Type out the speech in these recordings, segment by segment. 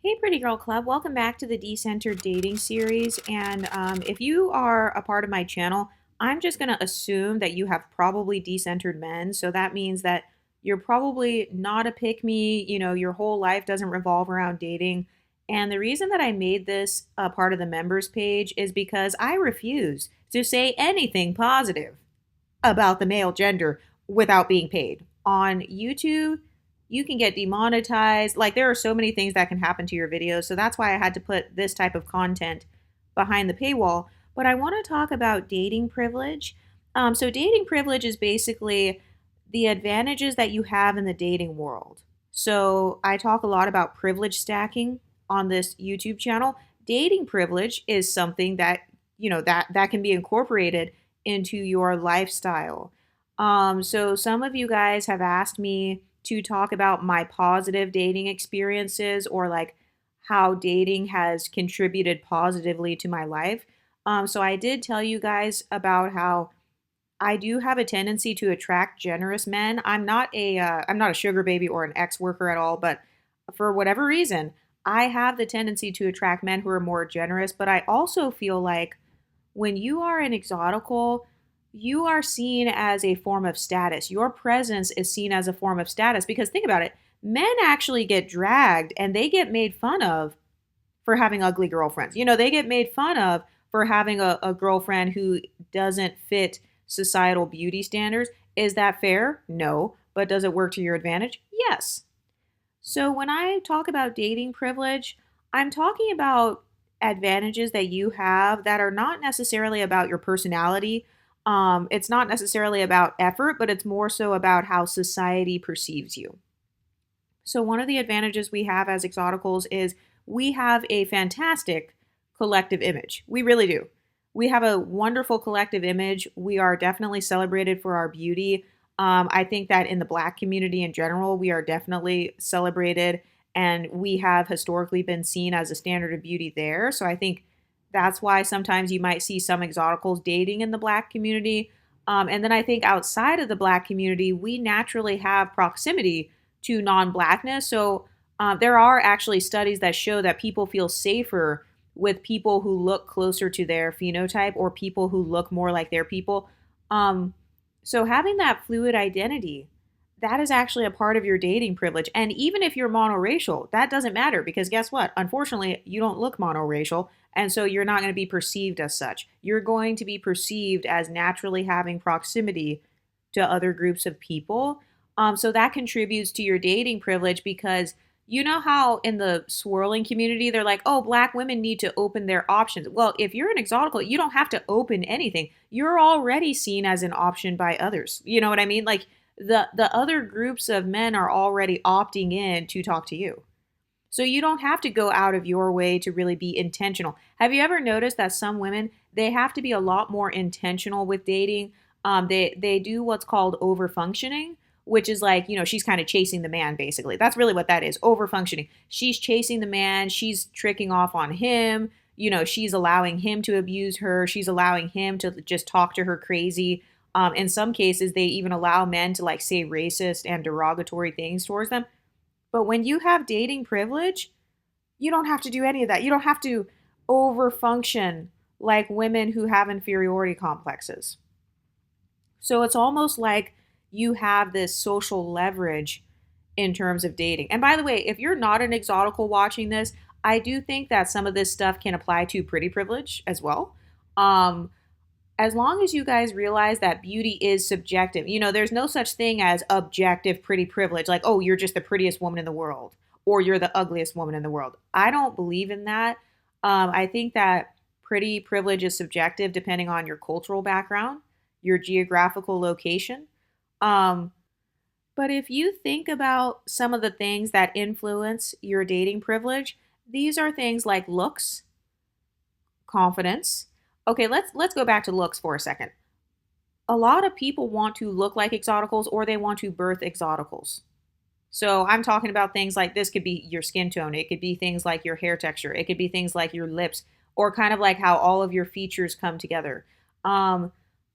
Hey, Pretty Girl Club. Welcome back to the Decentered Dating series. And if you are a part of my channel, I'm just going to assume that you have probably decentered men. So that means that you're probably not a pick me. Your whole life doesn't revolve around dating. And the reason that I made this a part of the members page is because I refuse to say anything positive about the male gender without being paid. On YouTube, you can get demonetized. Like, there are so many things that can happen to your videos. So that's why I had to put this type of content behind the paywall. But I want to talk about dating privilege. So, dating privilege is basically the advantages that you have in the dating world. So, I talk a lot about privilege stacking on this YouTube channel. Dating privilege is something that, that can be incorporated into your lifestyle. So some of you guys have asked me to talk about my positive dating experiences or like how dating has contributed positively to my life. So I did tell you guys about how I do have a tendency to attract generous men. I'm not a sugar baby or an ex worker at all, but for whatever reason, I have the tendency to attract men who are more generous. But I also feel like when you are an exotical, you are seen as a form of status. Your presence is seen as a form of status because think about it, men actually get dragged and they get made fun of for having ugly girlfriends. They get made fun of for having a girlfriend who doesn't fit societal beauty standards. Is that fair? No. But does it work to your advantage? Yes. So when I talk about dating privilege, I'm talking about advantages that you have that are not necessarily about your personality. It's not necessarily about effort, but it's more so about how society perceives you. So, one of the advantages we have as exoticals is we have a fantastic collective image. We really do. We have a wonderful collective image. We are definitely celebrated for our beauty. I think that in the Black community in general, we are definitely celebrated and we have historically been seen as a standard of beauty there. So, I think that's why sometimes you might see some exoticals dating in the Black community. And then I think outside of the Black community, we naturally have proximity to non-blackness. So there are actually studies that show that people feel safer with people who look closer to their phenotype or people who look more like their people. Um, so having that fluid identity, that is actually a part of your dating privilege. And even if you're monoracial, that doesn't matter because guess what? Unfortunately, you don't look monoracial. And so you're not going to be perceived as such. You're going to be perceived as naturally having proximity to other groups of people. So that contributes to your dating privilege because you know how in the swirling community they're like, oh, Black women need to open their options. Well, if you're an exotical, you don't have to open anything. You're already seen as an option by others. You know what I mean? Like the other groups of men are already opting in to talk to you. So you don't have to go out of your way to really be intentional. Have you ever noticed that some women, they have to be a lot more intentional with dating? They do what's called overfunctioning, which is like, she's kind of chasing the man basically. That's really what that is, overfunctioning. She's chasing the man, she's tricking off on him, she's allowing him to abuse her, she's allowing him to just talk to her crazy. In some cases, they even allow men to like say racist and derogatory things towards them. But when you have dating privilege, you don't have to do any of that. You don't have to overfunction like women who have inferiority complexes. So it's almost like you have this social leverage in terms of dating. And by the way, if you're not an exotical watching this, I do think that some of this stuff can apply to pretty privilege as well. As long as you guys realize that beauty is subjective, there's no such thing as objective pretty privilege, like, oh, you're just the prettiest woman in the world or you're the ugliest woman in the world. I don't believe in that. I think that pretty privilege is subjective depending on your cultural background, your geographical location. Um, but if you think about some of the things that influence your dating privilege, these are things like looks, confidence. Okay, let's go back to looks for a second. A lot of people want to look like exoticals or they want to birth exoticals. So I'm talking about things like this could be your skin tone, it could be things like your hair texture, it could be things like your lips, or kind of like how all of your features come together.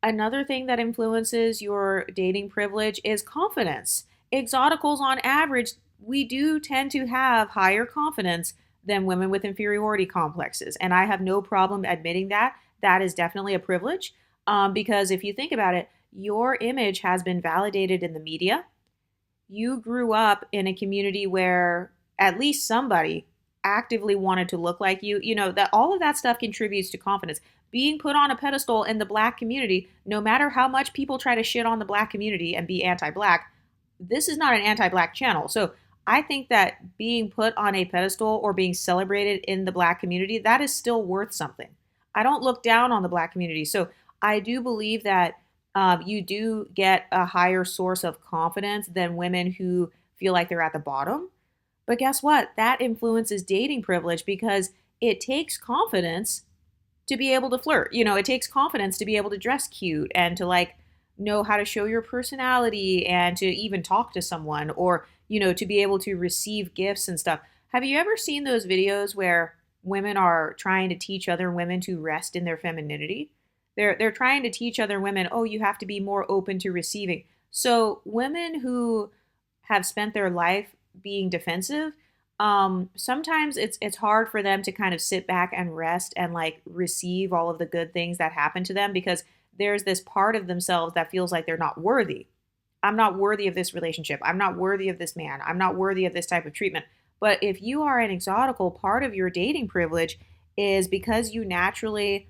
Another thing that influences your dating privilege is confidence. Exoticals, on average, we do tend to have higher confidence than women with inferiority complexes. And I have no problem admitting that. That is definitely a privilege, because if you think about it, your image has been validated in the media. You grew up in a community where at least somebody actively wanted to look like you. You know, that all of that stuff contributes to confidence. Being put on a pedestal in the black community, no matter how much people try to shit on the black community and be anti-black, this is not an anti-black channel. So I think that being put on a pedestal or being celebrated in the black community, that is still worth something. I don't look down on the black community. So I do believe that you do get a higher source of confidence than women who feel like they're at the bottom. But guess what? That influences dating privilege because it takes confidence to be able to flirt. You know, it takes confidence to be able to dress cute and to like know how to show your personality and to even talk to someone or, to be able to receive gifts and stuff. Have you ever seen those videos where women are trying to teach other women to rest in their femininity? They're trying to teach other women, oh, you have to be more open to receiving. So women who have spent their life being defensive, sometimes it's hard for them to kind of sit back and rest and like receive all of the good things that happen to them because there's this part of themselves that feels like they're not worthy. I'm not worthy of this relationship. I'm not worthy of this man. I'm not worthy of this type of treatment. But if you are an exotical, part of your dating privilege is because you naturally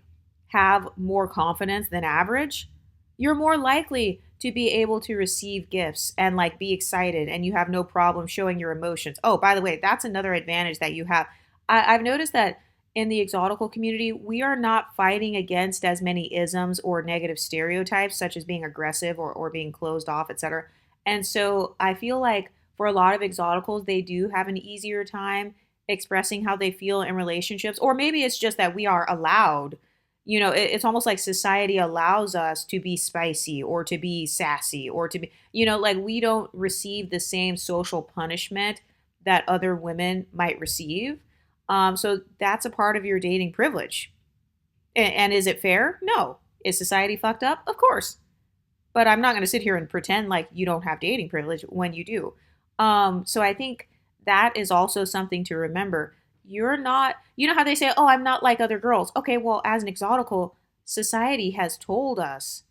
have more confidence than average, you're more likely to be able to receive gifts and like be excited and you have no problem showing your emotions. Oh, by the way, that's another advantage that you have. I've noticed that in the exotical community, we are not fighting against as many isms or negative stereotypes, such as being aggressive or being closed off, etc. And so I feel like for a lot of exoticals, they do have an easier time expressing how they feel in relationships, or maybe it's just that we are allowed. It's almost like society allows us to be spicy or to be sassy or to be, like we don't receive the same social punishment that other women might receive. So that's a part of your dating privilege. And is it fair? No. Is society fucked up? Of course. But I'm not going to sit here and pretend like you don't have dating privilege when you do. So I think that is also something to remember. You're not, how they say, oh, I'm not like other girls. Okay, well, as an exotical, society has told us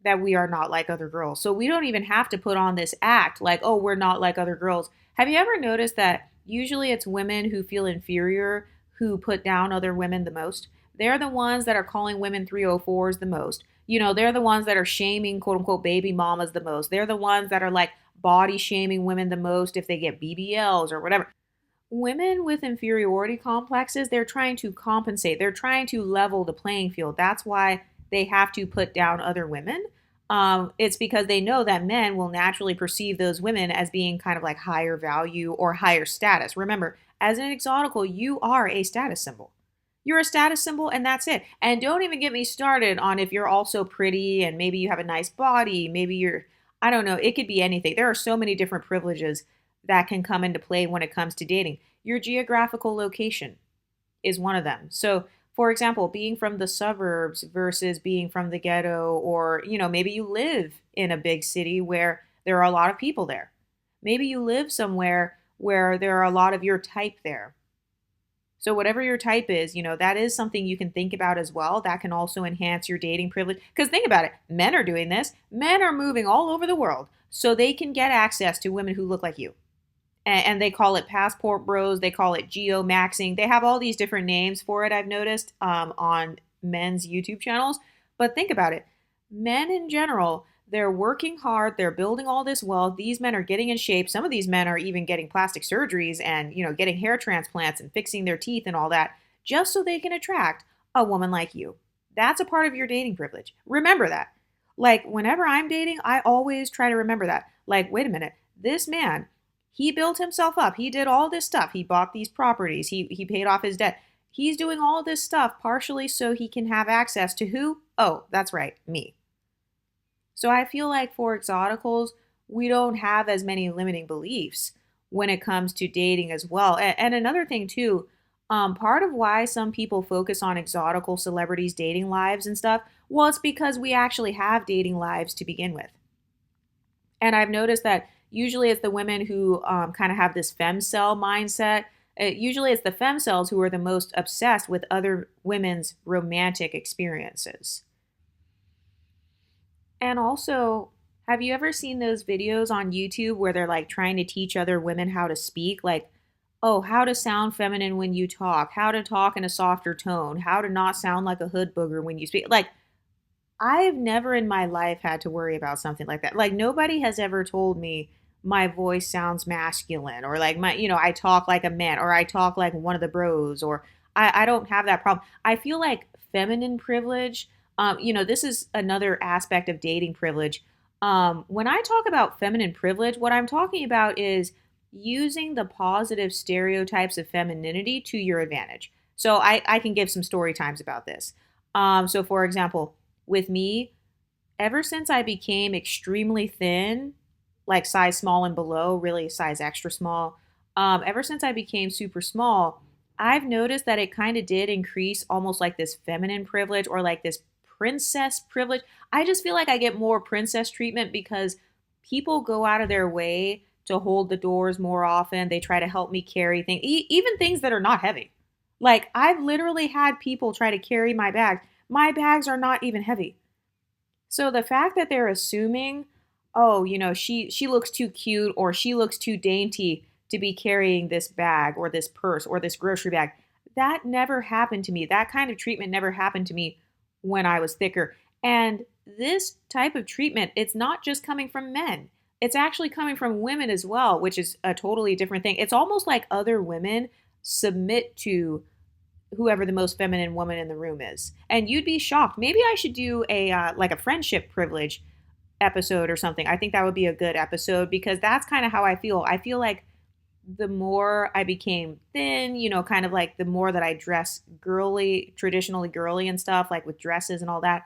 that we are not like other girls. So we don't even have to put on this act like, oh, we're not like other girls. Have you ever noticed that usually it's women who feel inferior who put down other women the most? They're the ones that are calling women 304s the most. They're the ones that are shaming quote unquote baby mamas the most. They're the ones that are like body shaming women the most if they get BBLs or whatever. Women with inferiority complexes, they're trying to compensate. They're trying to level the playing field. That's why they have to put down other women. It's because they know that men will naturally perceive those women as being kind of like higher value or higher status. Remember, as an exotical, you are a status symbol. You're a status symbol and that's it. And don't even get me started on if you're also pretty and maybe you have a nice body, maybe I don't know, it could be anything. There are so many different privileges that can come into play when it comes to dating. Your geographical location is one of them. So, for example, being from the suburbs versus being from the ghetto, or, maybe you live in a big city where there are a lot of people there. Maybe you live somewhere where there are a lot of your type there. So whatever your type is, that is something you can think about as well. That can also enhance your dating privilege. Because think about it, men are doing this. Men are moving all over the world so they can get access to women who look like you. And they call it passport bros. They call it geo maxing. They have all these different names for it, I've noticed, on men's YouTube channels. But think about it. Men in general, they're working hard. They're building all this wealth. These men are getting in shape. Some of these men are even getting plastic surgeries and, getting hair transplants and fixing their teeth and all that just so they can attract a woman like you. That's a part of your dating privilege. Remember that. Like, whenever I'm dating, I always try to remember that. Like, wait a minute. This man, he built himself up. He did all this stuff. He bought these properties. He paid off his debt. He's doing all this stuff partially so he can have access to who? Oh, that's right, me. So I feel like for exoticals, we don't have as many limiting beliefs when it comes to dating as well. And another thing too, part of why some people focus on exotical celebrities' dating lives and stuff, well, it's because we actually have dating lives to begin with. And I've noticed that usually it's the women who kind of have this femcel mindset Usually it's the femcells who are the most obsessed with other women's romantic experiences. And also, have you ever seen those videos on YouTube where they're like trying to teach other women how to speak? Like, oh, how to sound feminine when you talk, how to talk in a softer tone, how to not sound like a hood booger when you speak. Like, I've never in my life had to worry about something like that. Like nobody has ever told me my voice sounds masculine or like I talk like a man or I talk like one of the bros or I don't have that problem. I feel like feminine privilege, this is another aspect of dating privilege. When I talk about feminine privilege, what I'm talking about is using the positive stereotypes of femininity to your advantage. So I can give some story times about this. So for example, with me, ever since I became extremely thin, like size small and below, really size extra small, ever since I became super small, I've noticed that it kind of did increase almost like this feminine privilege or like this princess privilege. I just feel like I get more princess treatment because people go out of their way to hold the doors more often. They try to help me carry things, even things that are not heavy. Like I've literally had people try to carry my bags. My bags are not even heavy. So the fact that they're assuming, oh, she looks too cute or she looks too dainty to be carrying this bag or this purse or this grocery bag, that never happened to me. That kind of treatment never happened to me when I was thicker. And this type of treatment, it's not just coming from men. It's actually coming from women as well, which is a totally different thing. It's almost like other women submit to whoever the most feminine woman in the room is. And you'd be shocked. Maybe I should do a like a friendship privilege episode or something. I think that would be a good episode because that's kind of how I feel. I feel like the more I became thin, kind of like the more that I dress girly, traditionally girly and stuff, like with dresses and all that,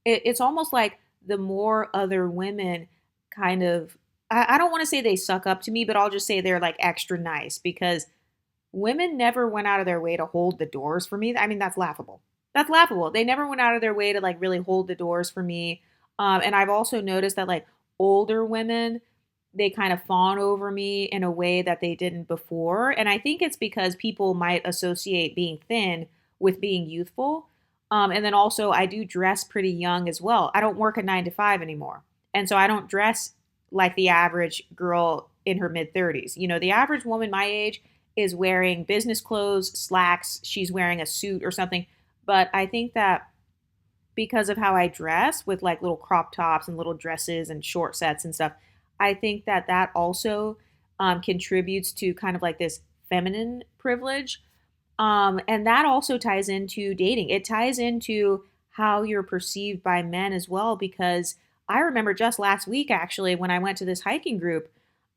it's almost like the more other women kind of, I don't want to say they suck up to me, but I'll just say they're like extra nice because women never went out of their way to hold the doors for me. I mean, that's laughable. That's laughable. They never went out of their way to like really hold the doors for me. And I've also noticed that like older women, they kind of fawn over me in a way that they didn't before. And I think it's because people might associate being thin with being youthful. And then also, I do dress pretty young as well. I don't work a 9 to 5 anymore. And so I don't dress like the average girl in her mid 30s. The average woman my age is wearing business clothes, slacks, she's wearing a suit or something. But I think that because of how I dress with like little crop tops and little dresses and short sets and stuff, I think that that also contributes to kind of like this feminine privilege. And that also ties into dating. It ties into how you're perceived by men as well, because I remember just last week, actually, when I went to this hiking group,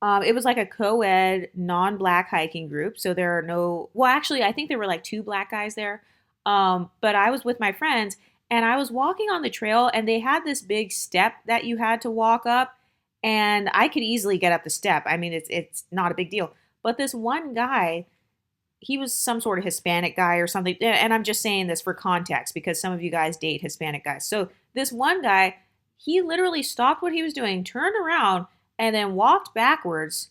it was like a co ed, non black hiking group. So there are no, well, actually, I think there were like two black guys there. But I was with my friends and I was walking on the trail and they had this big step that you had to walk up. And I could easily get up the step. I mean, it's not a big deal. But this one guy, he was some sort of Hispanic guy or something. And I'm just saying this for context because some of you guys date Hispanic guys. So this one guy, he literally stopped what he was doing, turned around, and then walked backwards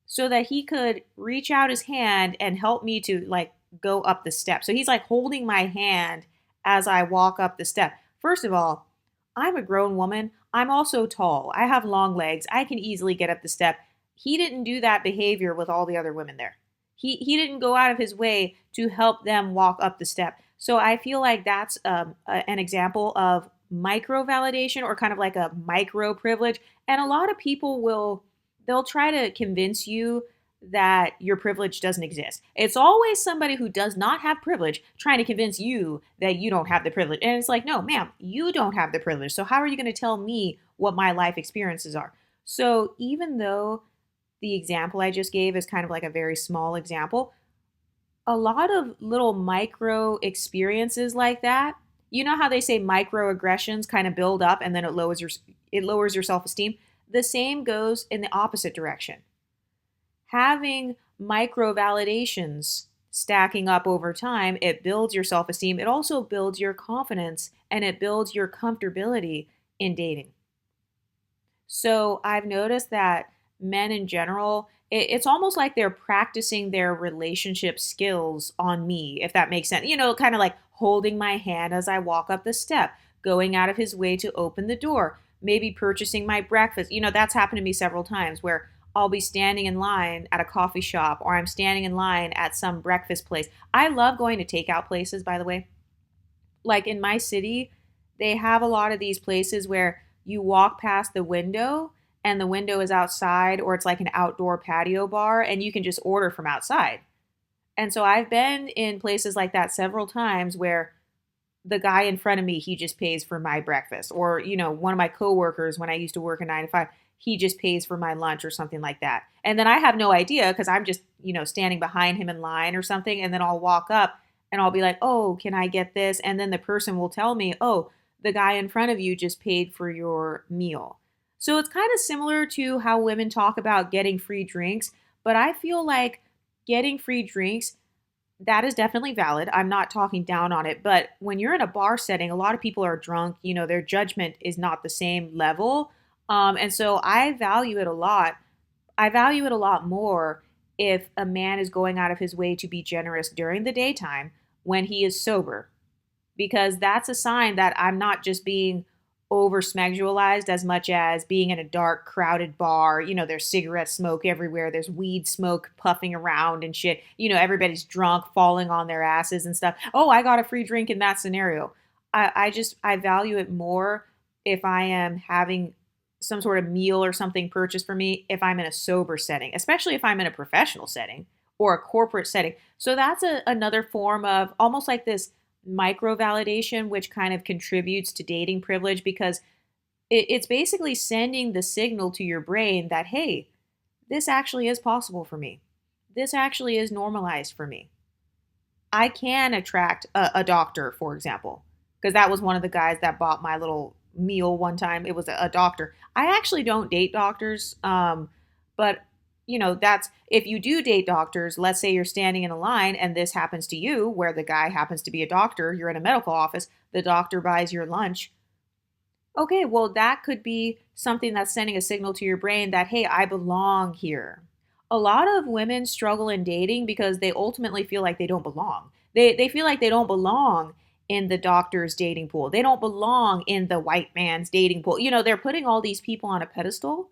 so that he could reach out his hand and help me to like go up the step. So he's like holding my hand as I walk up the step. First of all, I'm a grown woman. I'm also tall. I have long legs. I can easily get up the step. He didn't do that behavior with all the other women there. He didn't go out of his way to help them walk up the step. So I feel like that's an example of micro validation or kind of like a micro privilege. And a lot of people they'll try to convince you that your privilege doesn't exist. It's always somebody who does not have privilege trying to convince you that you don't have the privilege. And it's like, no, ma'am, you don't have the privilege. So how are you going to tell me what my life experiences are? So even though the example I just gave is kind of like a very small example, a lot of little micro experiences like that, you know how they say microaggressions kind of build up and then it lowers your self-esteem? The same goes in the opposite direction. Having micro validations stacking up over time, it builds your self-esteem. It also builds your confidence and it builds your comfortability in dating. So I've noticed that men in general, it's almost like they're practicing their relationship skills on me, if that makes sense. Kind of like holding my hand as I walk up the step, going out of his way to open the door, maybe purchasing my breakfast. That's happened to me several times where I'll be standing in line at a coffee shop or I'm standing in line at some breakfast place. I love going to takeout places, by the way. Like in my city, they have a lot of these places where you walk past the window and the window is outside, or it's like an outdoor patio bar and you can just order from outside. And so I've been in places like that several times where the guy in front of me, he just pays for my breakfast. Or, one of my coworkers when I used to work a 9 to 5, he just pays for my lunch or something like that. And then I have no idea because I'm just, standing behind him in line or something. And then I'll walk up and I'll be like, oh, can I get this? And then the person will tell me, oh, the guy in front of you just paid for your meal. So it's kind of similar to how women talk about getting free drinks. But I feel like getting free drinks, that is definitely valid. I'm not talking down on it. But when you're in a bar setting, a lot of people are drunk. Their judgment is not the same level. And so I value it a lot. I value it a lot more if a man is going out of his way to be generous during the daytime when he is sober, because that's a sign that I'm not just being over smexualized as much as being in a dark, crowded bar. There's cigarette smoke everywhere, there's weed smoke puffing around and shit. Everybody's drunk, falling on their asses and stuff. Oh, I got a free drink in that scenario. I value it more if I am having some sort of meal or something purchased for me if I'm in a sober setting, especially if I'm in a professional setting or a corporate setting. So that's another form of almost like this micro validation, which kind of contributes to dating privilege because it's basically sending the signal to your brain that, hey, this actually is possible for me. This actually is normalized for me. I can attract a doctor, for example, because that was one of the guys that bought my little meal one time. It was a doctor. I actually don't date doctors, but that's if you do date doctors. Let's say you're standing in a line and this happens to you, where the guy happens to be a doctor. You're in a medical office. The doctor buys your lunch. Okay, well, that could be something that's sending a signal to your brain that, hey, I belong here. A lot of women struggle in dating because they ultimately feel like they don't belong. They feel like they don't belong in the doctor's dating pool. They don't belong in the white man's dating pool. They're putting all these people on a pedestal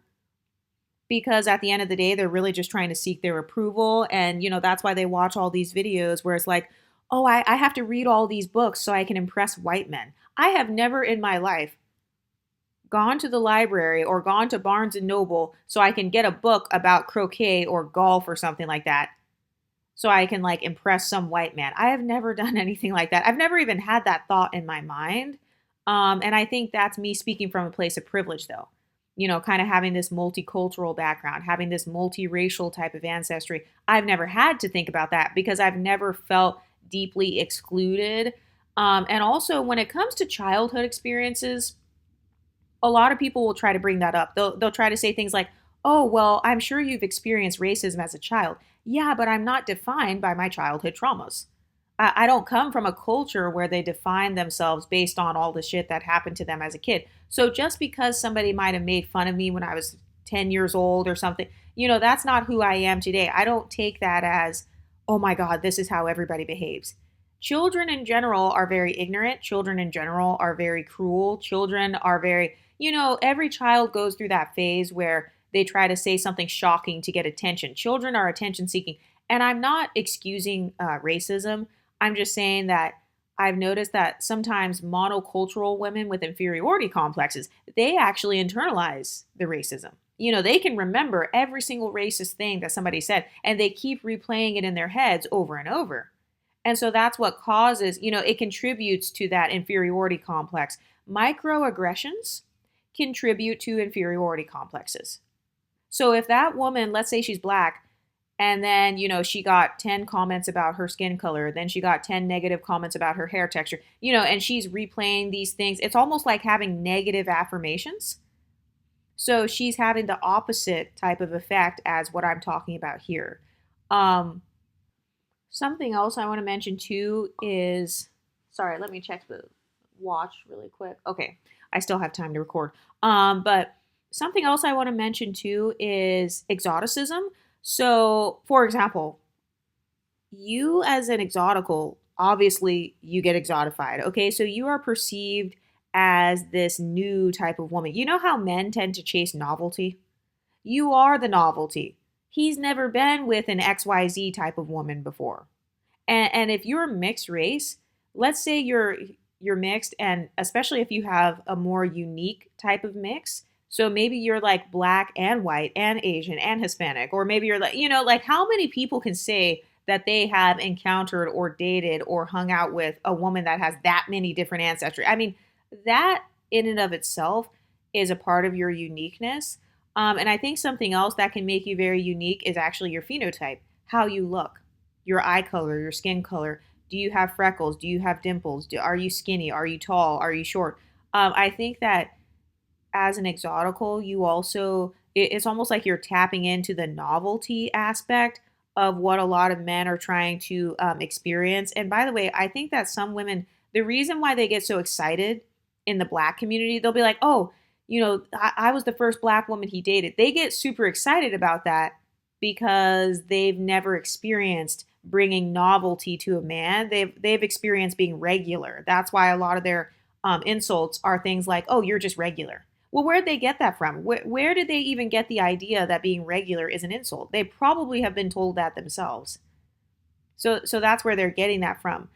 because at the end of the day, they're really just trying to seek their approval. And, that's why they watch all these videos where it's like, oh, I have to read all these books so I can impress white men. I have never in my life gone to the library or gone to Barnes and Noble so I can get a book about croquet or golf or something like that so I can like impress some white man. I have never done anything like that. I've never even had that thought in my mind. And I think that's me speaking from a place of privilege, though. Kind of having this multicultural background, having this multiracial type of ancestry. I've never had to think about that because I've never felt deeply excluded. And also, when it comes to childhood experiences, a lot of people will try to bring that up. They'll try to say things like, "Oh, well, I'm sure you've experienced racism as a child." Yeah, but I'm not defined by my childhood traumas. I don't come from a culture where they define themselves based on all the shit that happened to them as a kid. So just because somebody might have made fun of me when I was 10 years old or something, that's not who I am today. I don't take that as, oh my God, this is how everybody behaves. Children in general are very ignorant. Children in general are very cruel. Children are very, every child goes through that phase where they try to say something shocking to get attention. Children are attention seeking. And I'm not excusing racism. I'm just saying that I've noticed that sometimes monocultural women with inferiority complexes, they actually internalize the racism. They can remember every single racist thing that somebody said, and they keep replaying it in their heads over and over. And so that's what causes, it contributes to that inferiority complex. Microaggressions contribute to inferiority complexes. So if that woman, let's say she's black, and then, she got 10 comments about her skin color, then she got 10 negative comments about her hair texture, and she's replaying these things. It's almost like having negative affirmations. So she's having the opposite type of effect as what I'm talking about here. Something else I want to mention too is, sorry, let me check the watch really quick. Okay, I still have time to record. But something else I want to mention too is exoticism. So, for example, you as an exotical, obviously you get exotified. Okay, so you are perceived as this new type of woman. You know how men tend to chase novelty? You are the novelty. He's never been with an XYZ type of woman before. And if you're mixed race, let's say you're mixed, and especially if you have a more unique type of mix, so maybe you're like black and white and Asian and Hispanic, or maybe you're like, like how many people can say that they have encountered or dated or hung out with a woman that has that many different ancestry? I mean, that in and of itself is a part of your uniqueness. And I think something else that can make you very unique is actually your phenotype, how you look, your eye color, your skin color. Do you have freckles? Do you have dimples? Are you skinny? Are you tall? Are you short? I think that as an exotical, you also, it's almost like you're tapping into the novelty aspect of what a lot of men are trying to experience. And by the way, I think that some women, the reason why they get so excited in the black community, they'll be like, oh, I was the first black woman he dated. They get super excited about that because they've never experienced bringing novelty to a man. They've experienced being regular. That's why a lot of their insults are things like, "Oh, you're just regular." Well, where did they get that from? Where did they even get the idea that being regular is an insult? They probably have been told that themselves. So that's where they're getting that from.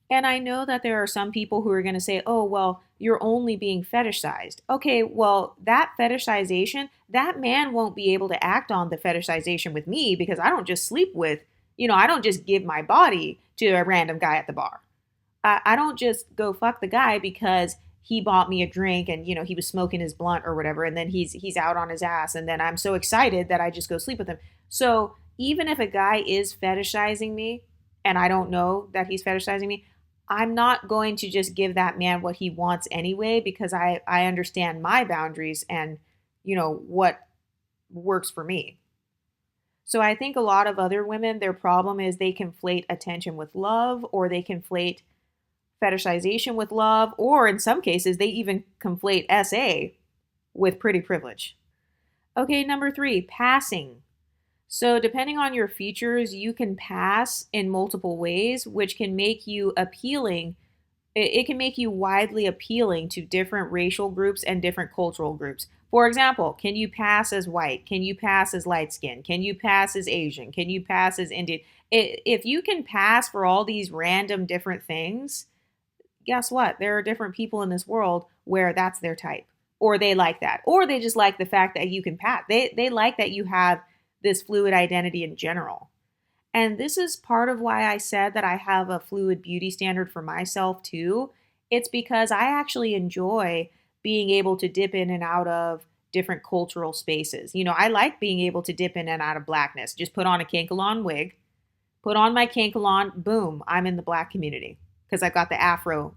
And I know that there are some people who are going to say, oh, well, you're only being fetishized. Okay, well, that fetishization, that man won't be able to act on the fetishization with me because I don't just sleep with, I don't just give my body to a random guy at the bar. I don't just go fuck the guy because he bought me a drink and he was smoking his blunt or whatever, and then he's out on his ass, and then I'm so excited that I just go sleep with him. So even if a guy is fetishizing me and I don't know that he's fetishizing me, I'm not going to just give that man what he wants anyway because I understand my boundaries and what works for me. So I think a lot of other women, their problem is they conflate attention with love, or they conflate fetishization with love, or in some cases, they even conflate SA with pretty privilege. Okay, number 3, passing. So, depending on your features, you can pass in multiple ways, which can make you appealing. It can make you widely appealing to different racial groups and different cultural groups. For example, can you pass as white? Can you pass as light skinned? Can you pass as Asian? Can you pass as Indian? If you can pass for all these random different things, guess what? There are different people in this world where that's their type, or they like that, or they just like the fact that you can pass. They like that you have this fluid identity in general. And this is part of why I said that I have a fluid beauty standard for myself too. It's because I actually enjoy being able to dip in and out of different cultural spaces. I like being able to dip in and out of blackness. Just put on a Kankalon wig, put on my Kankalon, boom, I'm in the black community because I've got the afro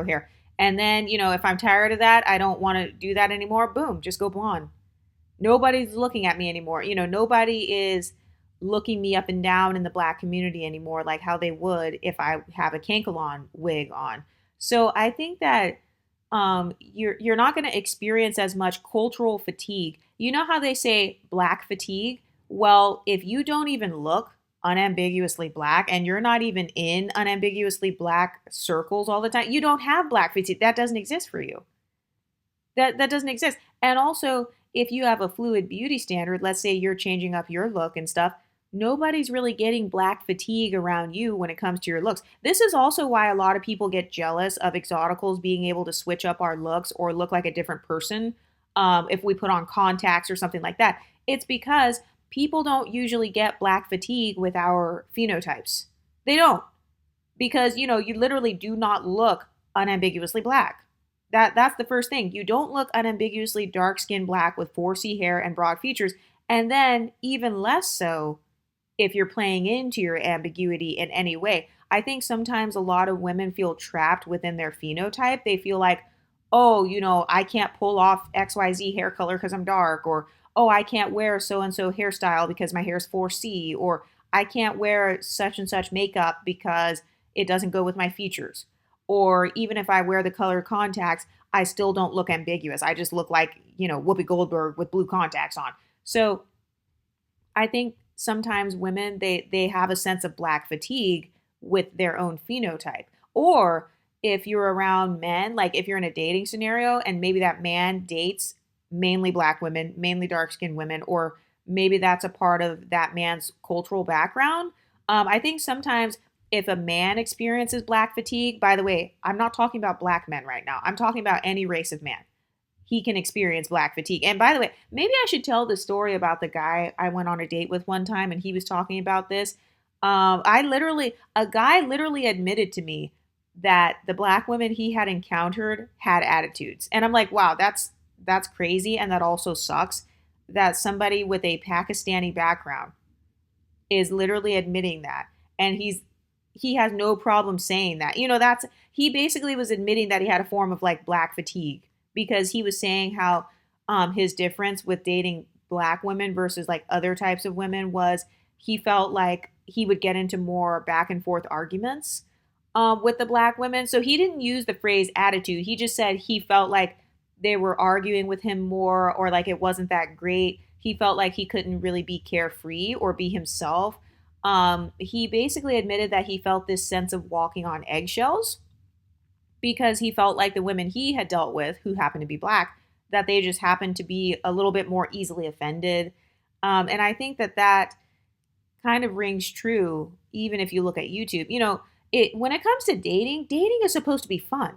hair. And then, if I'm tired of that, I don't want to do that anymore, boom, just go blonde. Nobody's looking at me anymore. Nobody is looking me up and down in the black community anymore like how they would if I have a Kankalon wig on. So I think that you're not going to experience as much cultural fatigue. You know how they say black fatigue? Well, if you don't even look unambiguously black and you're not even in unambiguously black circles all the time, you don't have black fatigue. That doesn't exist for you. That doesn't exist. And also, if you have a fluid beauty standard, let's say you're changing up your look and stuff, nobody's really getting black fatigue around you when it comes to your looks. This is also why a lot of people get jealous of exoticals being able to switch up our looks or look like a different person if we put on contacts or something like that. It's because people don't usually get black fatigue with our phenotypes. They don't. Because, you literally do not look unambiguously black. That's the first thing. You don't look unambiguously dark skinned black with 4C hair and broad features. And then even less so if you're playing into your ambiguity in any way. I think sometimes a lot of women feel trapped within their phenotype. They feel like, oh, I can't pull off XYZ hair color because I'm dark, or oh, I can't wear so and so hairstyle because my hair is 4C, or I can't wear such and such makeup because it doesn't go with my features. Or even if I wear the color contacts, I still don't look ambiguous. I just look like, Whoopi Goldberg with blue contacts on. So I think sometimes women they have a sense of black fatigue with their own phenotype. Or if you're around men, like if you're in a dating scenario and maybe that man dates mainly black women, mainly dark-skinned women, or maybe that's a part of that man's cultural background. I think sometimes if a man experiences black fatigue, by the way, I'm not talking about black men right now. I'm talking about any race of man, he can experience black fatigue. And by the way, maybe I should tell the story about the guy I went on a date with one time and he was talking about this. A guy literally admitted to me that the black women he had encountered had attitudes. And I'm like, wow, that's crazy. And that also sucks that somebody with a Pakistani background is literally admitting that. And he has no problem saying that. That's he basically was admitting that he had a form of like black fatigue because he was saying how his difference with dating black women versus like other types of women was he felt like he would get into more back and forth arguments with the black women. So he didn't use the phrase attitude. He just said he felt like they were arguing with him more or like it wasn't that great. He felt like he couldn't really be carefree or be himself. He basically admitted that he felt this sense of walking on eggshells because he felt like the women he had dealt with, who happened to be black, that they just happened to be a little bit more easily offended. And I think that that kind of rings true, even if you look at YouTube. When it comes to dating, dating is supposed to be fun.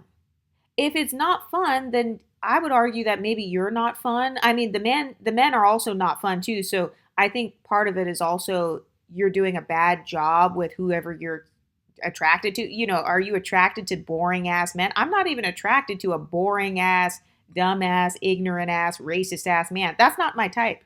If it's not fun, then I would argue that maybe you're not fun. I mean, the men are also not fun too. So I think part of it is also you're doing a bad job with whoever you're attracted to. Are you attracted to boring ass men? I'm not even attracted to a boring ass, dumb ass, ignorant ass, racist ass man. That's not my type.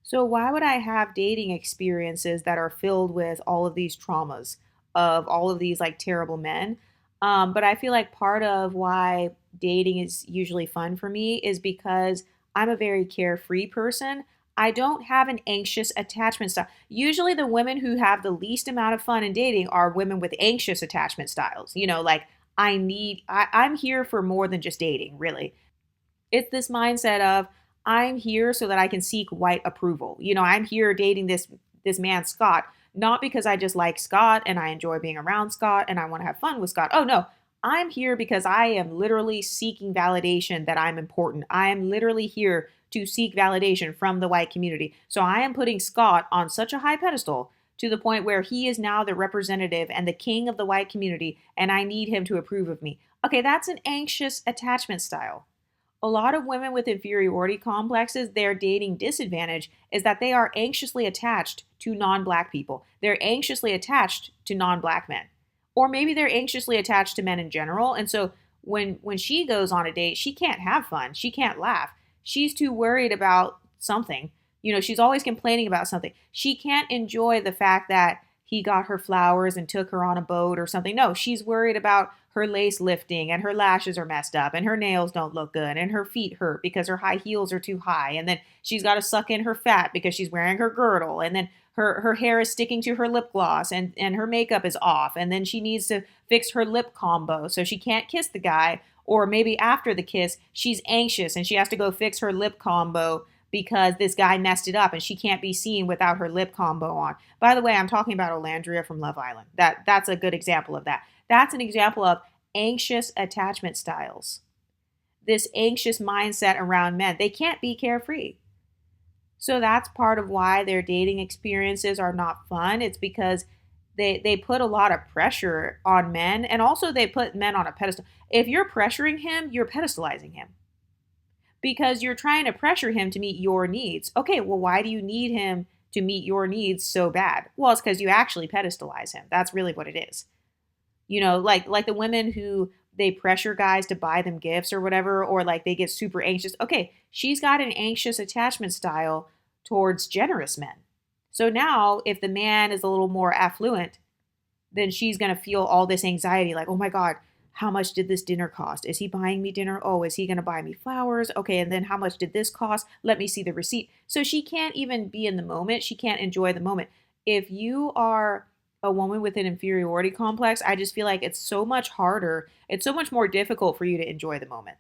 So why would I have dating experiences that are filled with all of these traumas of all of these like terrible men? But I feel like part of why dating is usually fun for me is because I'm a very carefree person. I don't have an anxious attachment style. Usually, the women who have the least amount of fun in dating are women with anxious attachment styles. Like I'm here for more than just dating, really. It's this mindset of I'm here so that I can seek white approval. I'm here dating this man Scott, not because I just like Scott and I enjoy being around Scott and I want to have fun with Scott. Oh no, I'm here because I am literally seeking validation that I'm important. I am literally here to seek validation from the white community. So I am putting Scott on such a high pedestal to the point where he is now the representative and the king of the white community, and I need him to approve of me. Okay, that's an anxious attachment style. A lot of women with inferiority complexes, their dating disadvantage is that they are anxiously attached to non-black people. They're anxiously attached to non-black men. Or maybe they're anxiously attached to men in general. And so when she goes on a date, she can't have fun. She can't laugh. She's too worried about something. She's always complaining about something. She can't enjoy the fact that he got her flowers and took her on a boat or something. No, she's worried about her lace lifting and her lashes are messed up and her nails don't look good and her feet hurt because her high heels are too high. And then she's got to suck in her fat because she's wearing her girdle. And then her hair is sticking to her lip gloss and her makeup is off. And then she needs to fix her lip combo so she can't kiss the guy. Or maybe after the kiss, she's anxious and she has to go fix her lip combo because this guy messed it up and she can't be seen without her lip combo on. By the way, I'm talking about Olandria from Love Island. That's a good example of that. That's an example of anxious attachment styles. This anxious mindset around men. They can't be carefree. So that's part of why their dating experiences are not fun. It's because they put a lot of pressure on men, and also they put men on a pedestal. If you're pressuring him, you're pedestalizing him because you're trying to pressure him to meet your needs. Okay, well, why do you need him to meet your needs so bad? Well, it's because you actually pedestalize him. That's really what it is. Like the women who they pressure guys to buy them gifts or whatever, or like they get super anxious. Okay, she's got an anxious attachment style towards generous men. So now if the man is a little more affluent, then she's going to feel all this anxiety like, oh my God, how much did this dinner cost? Is he buying me dinner? Oh, is he going to buy me flowers? Okay, and then how much did this cost? Let me see the receipt. So she can't even be in the moment. She can't enjoy the moment. If you are a woman with an inferiority complex, I just feel like it's so much harder. It's so much more difficult for you to enjoy the moment.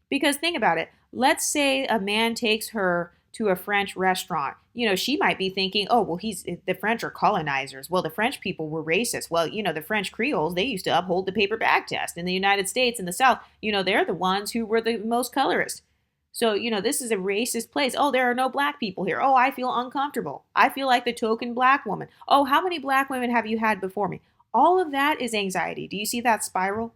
Because think about it. Let's say a man takes her to a French restaurant. she might be thinking, oh, well, the French are colonizers. Well, the French people were racist. Well, the French Creoles, they used to uphold the paper bag test. In the United States, in the South, they're the ones who were the most colorist. So, this is a racist place. Oh, there are no black people here. Oh, I feel uncomfortable. I feel like the token black woman. Oh, how many black women have you had before me? All of that is anxiety. Do you see that spiral?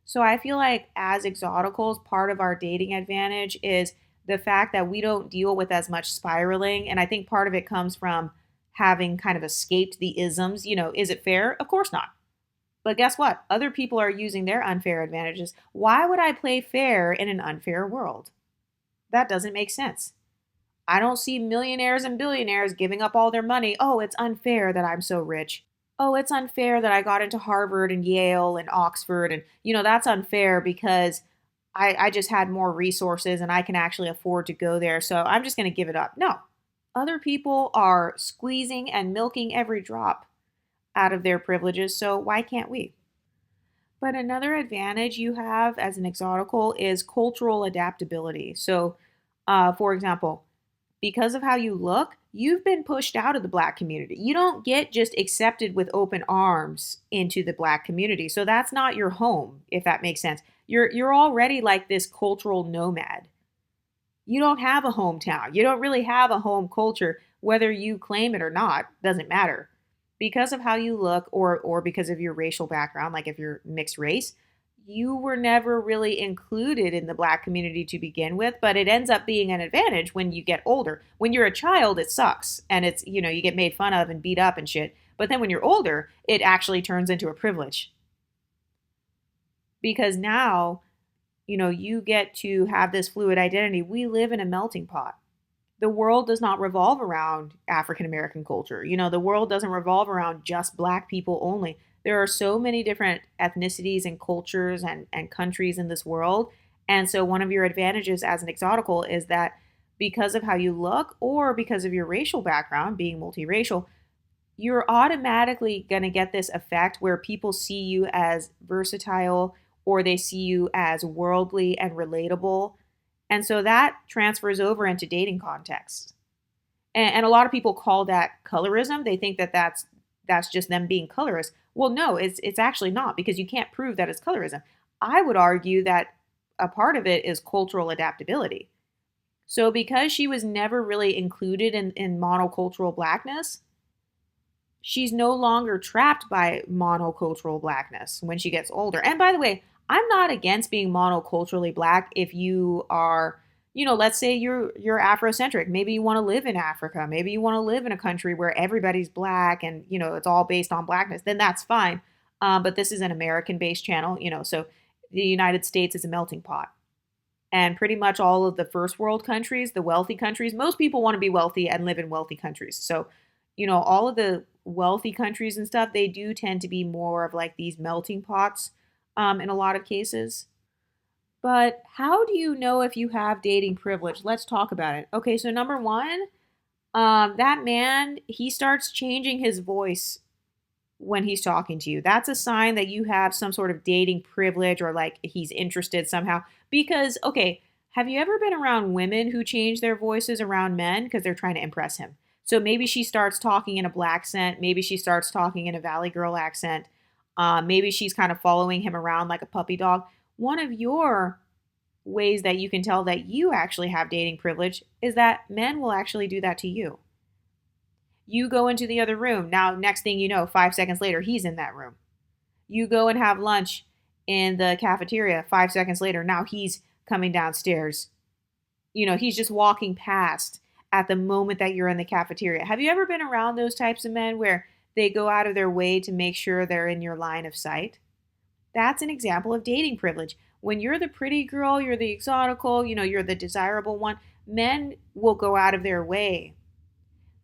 So I feel like as exoticals, part of our dating advantage is the fact that we don't deal with as much spiraling. And I think part of it comes from having kind of escaped the isms. Is it fair? Of course not. But guess what? Other people are using their unfair advantages. Why would I play fair in an unfair world? That doesn't make sense. I don't see millionaires and billionaires giving up all their money. Oh, it's unfair that I'm so rich. Oh, it's unfair that I got into Harvard and Yale and Oxford. And, that's unfair because I just had more resources and I can actually afford to go there. So I'm just going to give it up. No, other people are squeezing and milking every drop out of their privileges. So why can't we? But another advantage you have as an exotical is cultural adaptability. So, for example, because of how you look, you've been pushed out of the black community. You don't get just accepted with open arms into the black community. So that's not your home, if that makes sense. You're already like this cultural nomad. You don't have a hometown. You don't really have a home culture, whether you claim it or not, doesn't matter. Because of how you look or because of your racial background, like if you're mixed race, you were never really included in the black community to begin with, but it ends up being an advantage when you get older. When you're a child, it sucks and it's, you get made fun of and beat up and shit. But then when you're older, it actually turns into a privilege. Because now, you get to have this fluid identity. We live in a melting pot. The world does not revolve around African American culture. The world doesn't revolve around just black people only. There are so many different ethnicities and cultures and countries in this world. And so one of your advantages as an exotical is that because of how you look or because of your racial background, being multiracial, you're automatically going to get this effect where people see you as versatile or they see you as worldly and relatable. And so that transfers over into dating contexts. And a lot of people call that colorism. They think that that's just them being colorist. Well, no, it's actually not because you can't prove that it's colorism. I would argue that a part of it is cultural adaptability. So because she was never really included in monocultural blackness, she's no longer trapped by monocultural blackness when she gets older. And by the way, I'm not against being monoculturally black if you are, let's say you're Afrocentric. Maybe you want to live in Africa. Maybe you want to live in a country where everybody's black and, it's all based on blackness. Then that's fine. But this is an American-based channel, so the United States is a melting pot. And pretty much all of the first world countries, the wealthy countries, most people want to be wealthy and live in wealthy countries. So, all of the wealthy countries and stuff, they do tend to be more of like these melting pots in a lot of cases. But how do you know if you have dating privilege? Let's talk about it. Okay, so number one, that man, he starts changing his voice when he's talking to you. That's a sign that you have some sort of dating privilege or like he's interested somehow. Because, okay, have you ever been around women who change their voices around men because they're trying to impress him? So maybe she starts talking in a black accent. Maybe she starts talking in a Valley Girl accent. Maybe she's kind of following him around like a puppy dog. One of your ways that you can tell that you actually have dating privilege is that men will actually do that to you. You go into the other room. Now, next thing you know, 5 seconds later, he's in that room. You go and have lunch in the cafeteria. 5 seconds later, now he's coming downstairs. He's just walking past at the moment that you're in the cafeteria. Have you ever been around those types of men where they go out of their way to make sure they're in your line of sight? That's an example of dating privilege. When you're the pretty girl, you're the exotical, you're the desirable one, men will go out of their way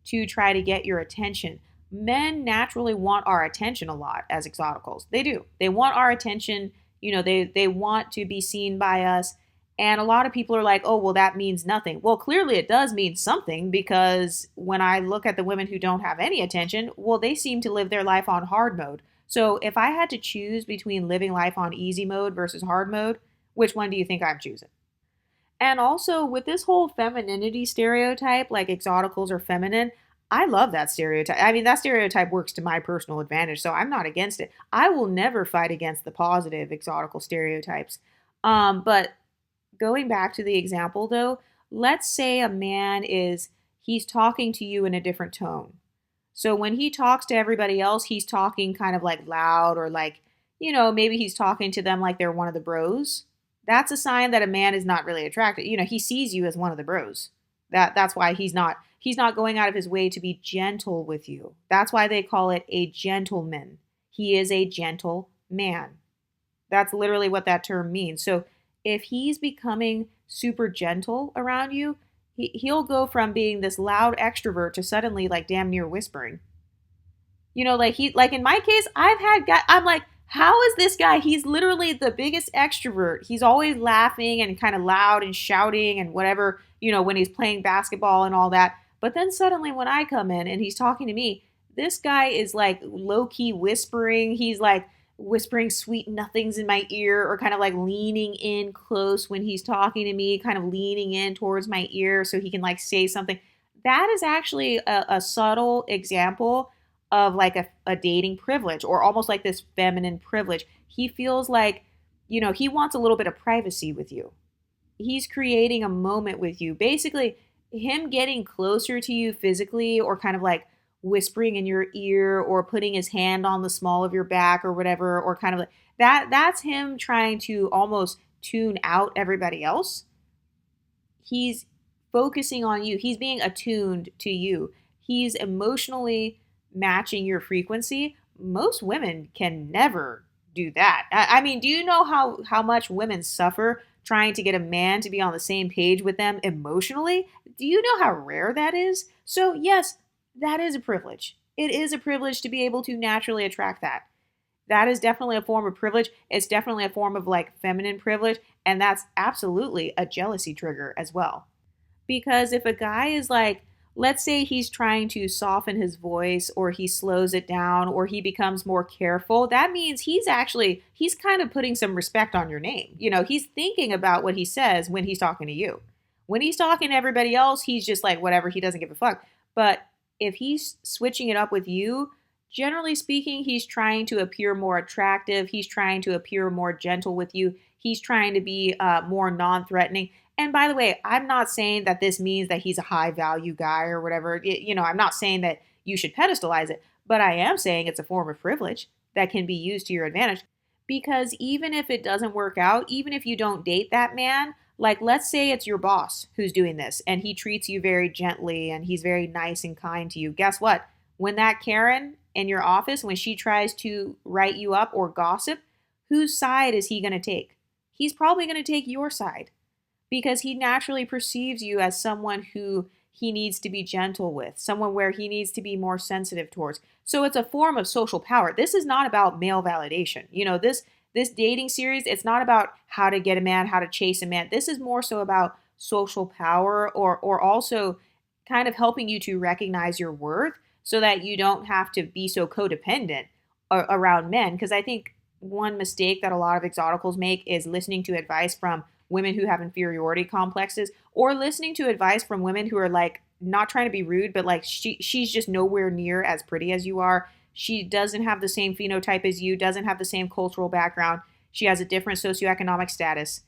to try to get your attention. Men naturally want our attention a lot as exoticals. They do. They want our attention. They want to be seen by us. And a lot of people are like, oh, well, that means nothing. Well, clearly it does mean something because when I look at the women who don't have any attention, well, they seem to live their life on hard mode. So if I had to choose between living life on easy mode versus hard mode, which one do you think I'm choosing? And also with this whole femininity stereotype, like exoticals are feminine, I love that stereotype. I mean, that stereotype works to my personal advantage, so I'm not against it. I will never fight against the positive exotical stereotypes. But going back to the example though, let's say a man is he's talking to you in a different tone. So when he talks to everybody else, he's talking kind of like loud or like, maybe he's talking to them like they're one of the bros. That's a sign that a man is not really attracted. He sees you as one of the bros. That's why he's not going out of his way to be gentle with you. That's why they call it a gentleman. He is a gentle man. That's literally what that term means. So if he's becoming super gentle around you, he'll go from being this loud extrovert to suddenly like damn near whispering. Like in my case, I've had guy I'm like, how is this guy? He's literally the biggest extrovert. He's always laughing and kind of loud and shouting and whatever, when he's playing basketball and all that. But then suddenly when I come in and he's talking to me, this guy is like low key whispering. He's like whispering sweet nothings in my ear or kind of like leaning in close when he's talking to me, kind of leaning in towards my ear so he can like say something. That is actually a subtle example of like a dating privilege or almost like this feminine privilege. He feels like, he wants a little bit of privacy with you. He's creating a moment with you. Basically, him getting closer to you physically or kind of like whispering in your ear or putting his hand on the small of your back or whatever or kind of like that's him trying to almost tune out everybody else. He's focusing on you. He's being attuned to you. He's emotionally matching your frequency. Most women can never do that. I mean, do you know how much women suffer trying to get a man to be on the same page with them emotionally? Do you know how rare that is? So, yes, that is a privilege. It is a privilege to be able to naturally attract that. That is definitely a form of privilege. It's definitely a form of like feminine privilege. And that's absolutely a jealousy trigger as well. Because if a guy is like, let's say he's trying to soften his voice or he slows it down or he becomes more careful, that means he's kind of putting some respect on your name. He's thinking about what he says when he's talking to you. When he's talking to everybody else, he's just like whatever, he doesn't give a fuck. But if he's switching it up with you, generally speaking, he's trying to appear more attractive. He's trying to appear more gentle with you. He's trying to be more non threatening. And by the way, I'm not saying that this means that he's a high value guy or whatever. I'm not saying that you should pedestalize it, but I am saying it's a form of privilege that can be used to your advantage. Because even if it doesn't work out, even if you don't date that man, like let's say it's your boss who's doing this and he treats you very gently and he's very nice and kind to you. Guess what? When that Karen in your office, when she tries to write you up or gossip, whose side is he going to take? He's probably going to take your side because he naturally perceives you as someone who he needs to be gentle with, someone where he needs to be more sensitive towards. So it's a form of social power. This is not about male validation. This dating series, it's not about how to get a man, how to chase a man. This is more so about social power or also kind of helping you to recognize your worth so that you don't have to be so codependent around men. Because I think one mistake that a lot of exoticals make is listening to advice from women who have inferiority complexes or listening to advice from women who are like not trying to be rude, but like she's just nowhere near as pretty as you are. She doesn't have the same phenotype as you, doesn't have the same cultural background. She has a different socioeconomic status,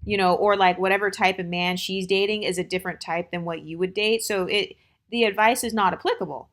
or like whatever type of man she's dating is a different type than what you would date. So the advice is not applicable.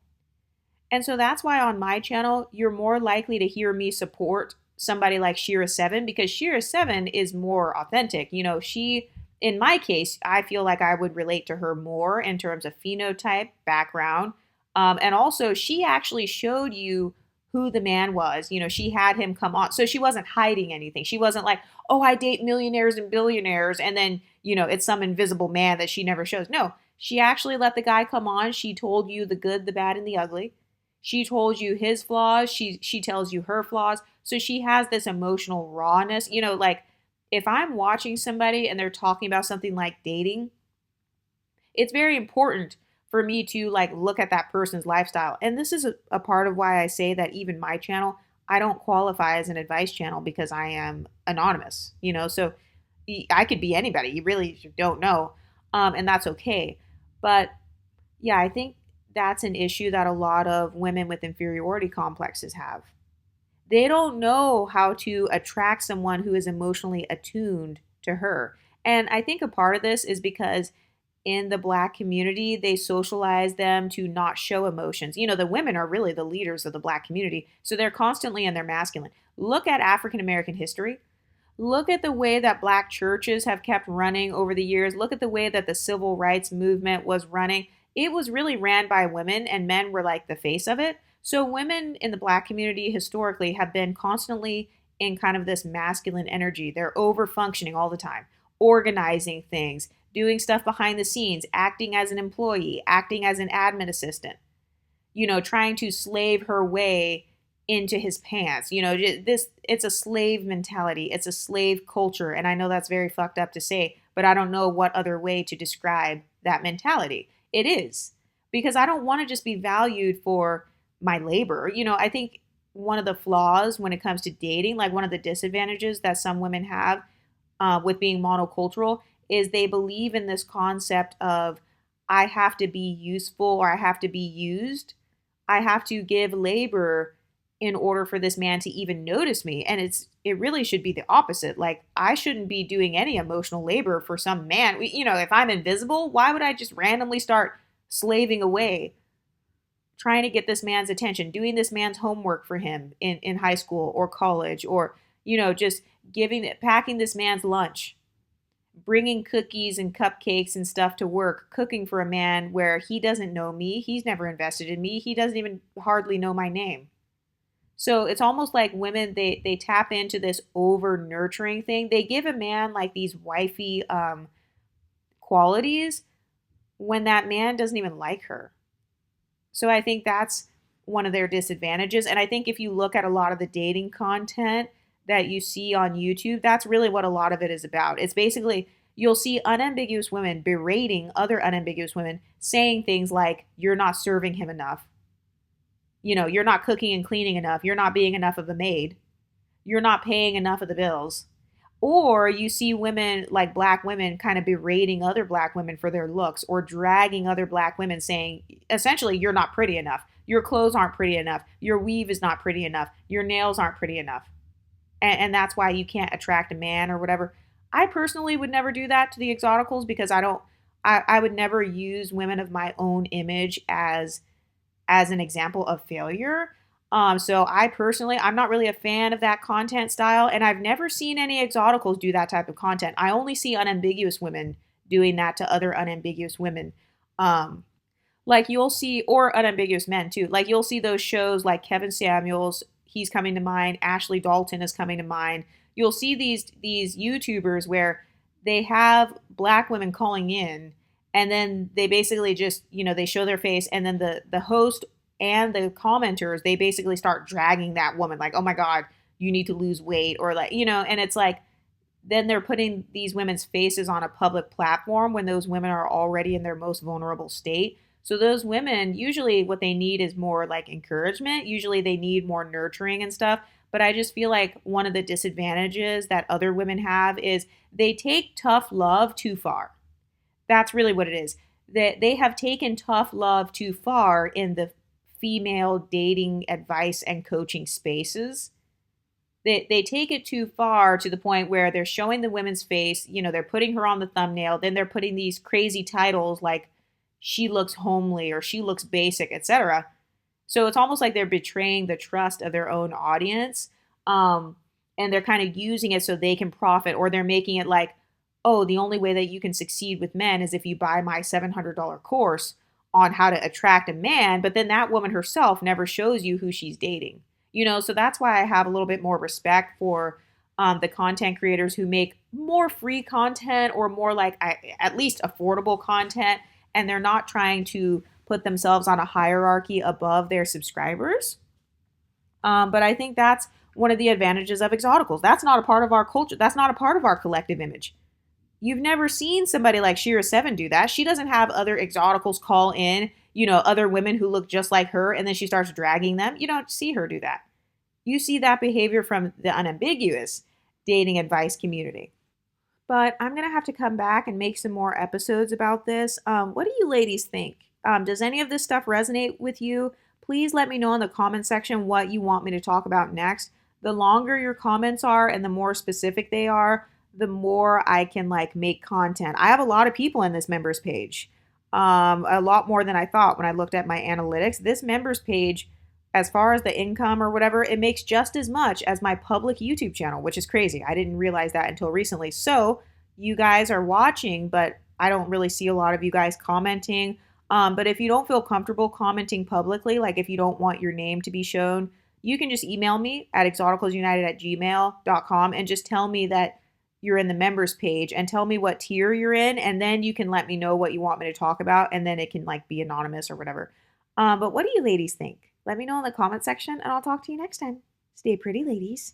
And so that's why on my channel, you're more likely to hear me support somebody like Shira7 because Shira7 is more authentic. In my case, I feel like I would relate to her more in terms of phenotype, background. And also, she actually showed you who the man was. She had him come on. So she wasn't hiding anything. She wasn't like, oh, I date millionaires and billionaires. And then, it's some invisible man that she never shows. No, she actually let the guy come on. She told you the good, the bad, and the ugly. She told you his flaws. She tells you her flaws. So she has this emotional rawness. Like if I'm watching somebody and they're talking about something like dating, it's very important for me to like look at that person's lifestyle. And this is a part of why I say that even my channel, I don't qualify as an advice channel because I am anonymous. So I could be anybody. You really don't know. And that's okay. But yeah, I think that's an issue that a lot of women with inferiority complexes have. They don't know how to attract someone who is emotionally attuned to her. And I think a part of this is because in the black community, they socialize them to not show emotions. The women are really the leaders of the black community, so they're constantly in their masculine. Look at African American history. Look at the way that black churches have kept running over the years. Look at the way that the civil rights movement was running. It was really ran by women, and men were like the face of it. So, women in the black community historically have been constantly in kind of this masculine energy. They're over functioning all the time, organizing things, doing stuff behind the scenes, acting as an employee, acting as an admin assistant, trying to slave her way into his pants. It's a slave mentality. It's a slave culture. And I know that's very fucked up to say, but I don't know what other way to describe that mentality. It is because I don't want to just be valued for my labor. I think one of the flaws when it comes to dating, like one of the disadvantages that some women have with being monocultural, is they believe in this concept of I have to be useful or I have to be used. I have to give labor in order for this man to even notice me. And it really should be the opposite. Like I shouldn't be doing any emotional labor for some man. If I'm invisible, why would I just randomly start slaving away trying to get this man's attention, doing this man's homework for him in high school or college, or just packing this man's lunch, bringing cookies and cupcakes and stuff to work, cooking for a man where he doesn't know me, he's never invested in me, he doesn't even hardly know my name. So it's almost like women, they tap into this over nurturing thing. They give a man like these wifey qualities when that man doesn't even like her. So I think that's one of their disadvantages. And I think if you look at a lot of the dating content that you see on YouTube, that's really what a lot of it is about. It's basically you'll see unambiguous women berating other unambiguous women, saying things like, you're not serving him enough. You're not cooking and cleaning enough. You're not being enough of a maid. You're not paying enough of the bills. Or you see women, like black women, kind of berating other black women for their looks or dragging other black women saying, essentially, you're not pretty enough. Your clothes aren't pretty enough. Your weave is not pretty enough. Your nails aren't pretty enough. And that's why you can't attract a man or whatever. I personally would never do that to the Exoticals because I would never use women of my own image as an example of failure. So I'm not really a fan of that content style, and I've never seen any Exoticals do that type of content. I only see unambiguous women doing that to other unambiguous women. Like you'll see, or unambiguous men too. Like you'll see those shows like Kevin Samuels, he's coming to mind. Ashley Dalton is coming to mind. You'll see these YouTubers where they have black women calling in, and then they basically just they show their face, and then the host and the commenters, they basically start dragging that woman like, oh my god, you need to lose weight, or like and it's like then they're putting these women's faces on a public platform when those women are already in their most vulnerable state. So those women, usually what they need is more like encouragement. Usually they need more nurturing and stuff. But I just feel like one of the disadvantages that other women have is they take tough love too far. That's really what it is. That they have taken tough love too far in the female dating advice and coaching spaces. They take it too far to the point where they're showing the women's face, they're putting her on the thumbnail, then they're putting these crazy titles like she looks homely or she looks basic, etc. So it's almost like they're betraying the trust of their own audience. And they're kind of using it so they can profit, or they're making it like, oh, the only way that you can succeed with men is if you buy my $700 course on how to attract a man. But then that woman herself never shows you who she's dating. So that's why I have a little bit more respect for the content creators who make more free content or more like at least affordable content. And they're not trying to put themselves on a hierarchy above their subscribers. But I think that's one of the advantages of Exoticals. That's not a part of our culture. That's not a part of our collective image. You've never seen somebody like Shira Seven do that. She doesn't have other Exoticals call in, other women who look just like her, and then she starts dragging them. You don't see her do that. You see that behavior from the unambiguous dating advice community. but I'm gonna have to come back and make some more episodes about this. What do you ladies think? Does any of this stuff resonate with you? Please let me know in the comment section what you want me to talk about next. The longer your comments are and the more specific they are, the more I can like make content. I have a lot of people in this members page. A lot more than I thought when I looked at my analytics. This members page, as far as the income or whatever, it makes just as much as my public YouTube channel, which is crazy. I didn't realize that until recently. So you guys are watching, but I don't really see a lot of you guys commenting. But if you don't feel comfortable commenting publicly, like if you don't want your name to be shown, you can just email me at exoticalsunited@gmail.com and just tell me that you're in the members page and tell me what tier you're in, and then you can let me know what you want me to talk about, and then it can like be anonymous or whatever. But what do you ladies think? Let me know in the comment section, and I'll talk to you next time. Stay pretty, ladies.